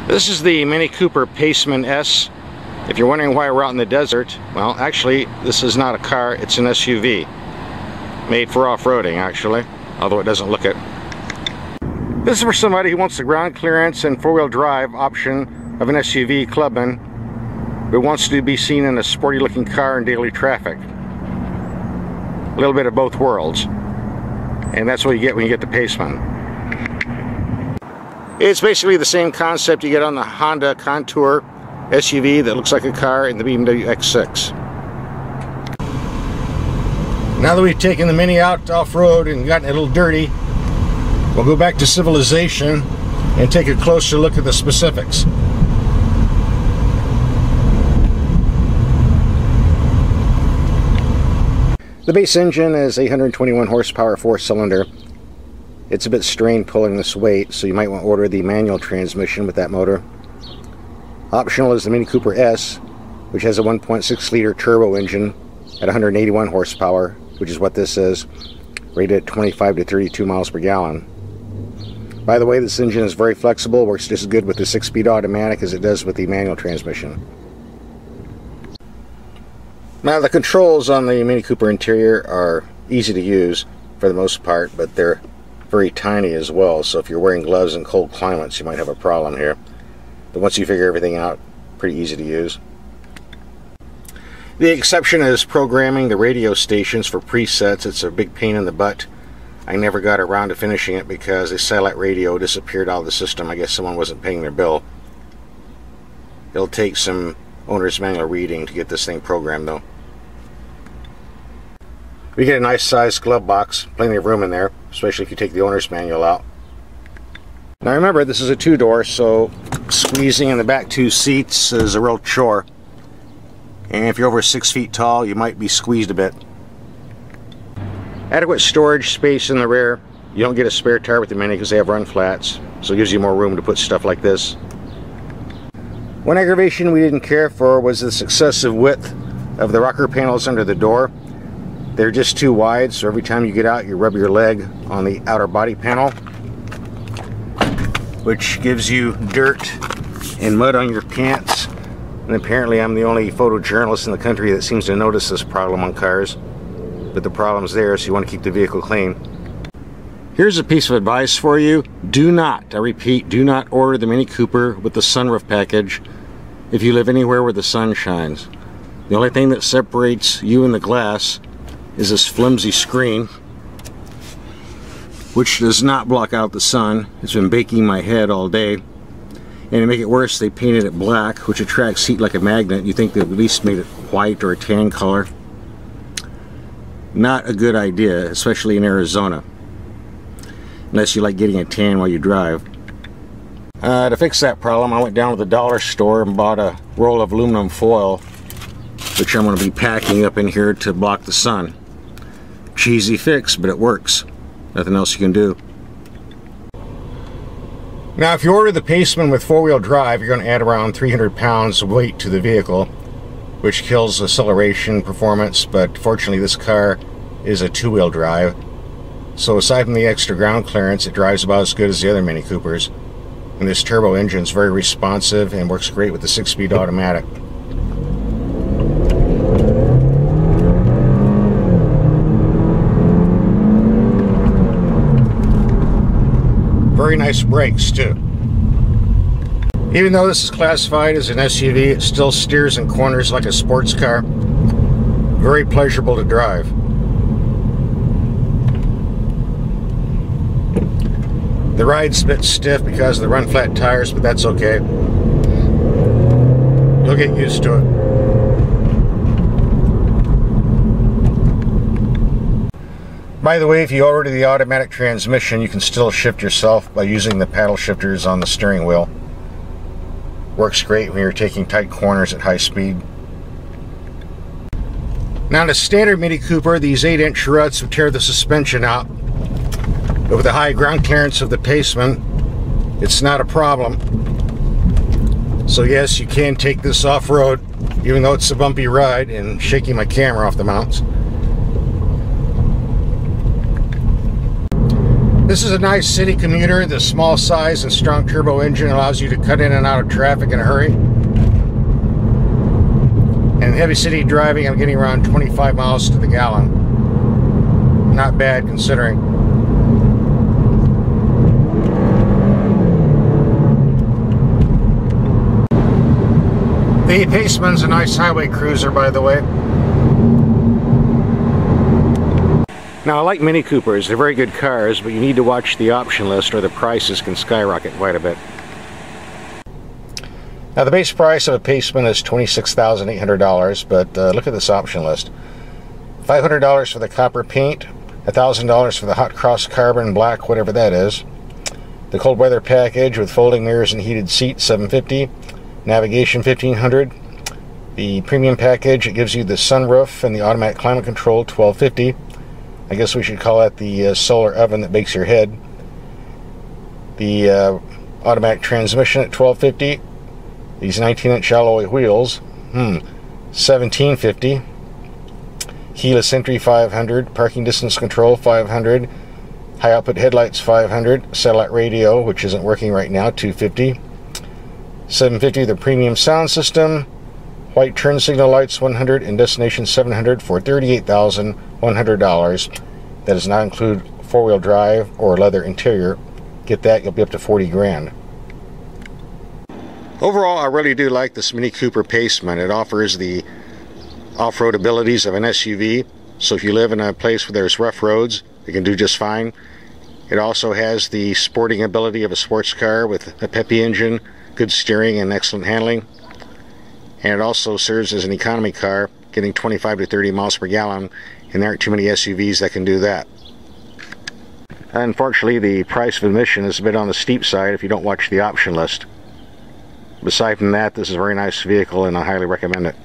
This is the Mini Cooper Paceman S. If you're wondering why we're out in the desert, well, actually, this is not a car, it's an SUV. Made for off-roading, actually, although it doesn't look it. This is for somebody who wants the ground clearance and four-wheel drive option of an SUV clubman, but wants to be seen in a sporty-looking car in daily traffic. A little bit of both worlds. And that's what you get when you get the Paceman. It's basically the same concept you get on the Honda Contour SUV that looks like a car in the BMW X6. Now that we've taken the Mini out off-road and gotten it a little dirty, we'll go back to civilization and take a closer look at the specifics. The base engine is 821 horsepower, 4-cylinder. It's a bit strained pulling this weight, so you might want to order the manual transmission with that motor. Optional is the Mini Cooper S, which has a 1.6 liter turbo engine at 181 horsepower, which is what this is, rated at 25 to 32 miles per gallon. By the way, this engine is very flexible, works just as good with the 6-speed automatic as it does with the manual transmission. Now the controls on the Mini Cooper interior are easy to use for the most part, but they're very tiny as well, so if you're wearing gloves in cold climates you might have a problem here. But once you figure everything out, pretty easy to use. The exception is programming the radio stations for presets. It's a big pain in the butt. I never got around to finishing it because the satellite radio disappeared out of the system. I guess someone wasn't paying their bill. It'll take some owner's manual reading to get this thing programmed though. We get a nice sized glove box, plenty of room in there, especially if you take the owner's manual out. Now remember, this is a two-door, so squeezing in the back two seats is a real chore. And if you're over 6 feet tall, you might be squeezed a bit. Adequate storage space in the rear. You don't get a spare tire with the Mini because they have run flats, so it gives you more room to put stuff like this. One aggravation we didn't care for was the excessive width of the rocker panels under the door. They're just too wide, so every time you get out you rub your leg on the outer body panel, which gives you dirt and mud on your pants. And apparently I'm the only photojournalist in the country that seems to notice this problem on cars. But the problem's there, so you want to keep the vehicle clean. Here's a piece of advice for you. Do not, I repeat, do not order the Mini Cooper with the sunroof package if you live anywhere where the sun shines. The only thing that separates you and the glass is this flimsy screen, which does not block out the sun. It's been baking my head all day. And to make it worse, they painted it black, which attracts heat like a magnet. You think they at least made it white or a tan color. Not a good idea, especially in Arizona. Unless you like getting a tan while you drive. To fix that problem, I went down to the dollar store and bought a roll of aluminum foil, which I'm going to be packing up in here to block the sun. Cheesy fix, but it works. Nothing else you can do. Now if you order the Paceman with four-wheel drive, you're going to add around 300 pounds of weight to the vehicle, which kills acceleration performance, but fortunately this car is a two-wheel drive. So aside from the extra ground clearance, it drives about as good as the other Mini Coopers. And this turbo engine is very responsive and works great with the 6-speed automatic. Very nice brakes too. Even though this is classified as an SUV, it still steers in corners like a sports car. Very pleasurable to drive. The ride's a bit stiff because of the run flat tires, but that's okay. You'll get used to it. By the way, if you order the automatic transmission, you can still shift yourself by using the paddle shifters on the steering wheel. Works great when you're taking tight corners at high speed. Now in a standard Mini Cooper, these 8-inch ruts would tear the suspension out. But with the high ground clearance of the Paceman, it's not a problem. So yes, you can take this off-road, even though it's a bumpy ride and shaking my camera off the mounts. This is a nice city commuter. The small size and strong turbo engine allows you to cut in and out of traffic in a hurry. And heavy city driving, I'm getting around 25 miles to the gallon. Not bad considering. The Paceman's a nice highway cruiser, by the way. Now, I like Mini Coopers. They're very good cars, but you need to watch the option list or the prices can skyrocket quite a bit. Now, the base price of a Paceman is $26,800, but look at this option list. $500 for the copper paint, $1,000 for the hot cross carbon black, whatever that is. The cold weather package with folding mirrors and heated seats, $750. Navigation, $1,500. The premium package, it gives you the sunroof and the automatic climate control, $1,250. I guess we should call that the solar oven that bakes your head. The automatic transmission at $1,250. These 19-inch alloy wheels, $1,750. Keyless entry, $500. Parking distance control, $500. High output headlights, $500. Satellite radio, which isn't working right now, $250. $750 the premium sound system. White turn signal lights, $100, and destination $700 for $38,100. That does not include four-wheel drive or leather interior. Get that, you'll be up to 40 grand. Overall, I really do like this Mini Cooper Paceman. It offers the off-road abilities of an SUV, so if you live in a place where there's rough roads, you can do just fine. It also has the sporting ability of a sports car with a peppy engine, good steering, and excellent handling. And it also serves as an economy car, getting 25 to 30 miles per gallon, and there aren't too many SUVs that can do that. Unfortunately, the price of admission is a bit on the steep side if you don't watch the option list. Aside from that, this is a very nice vehicle and I highly recommend it.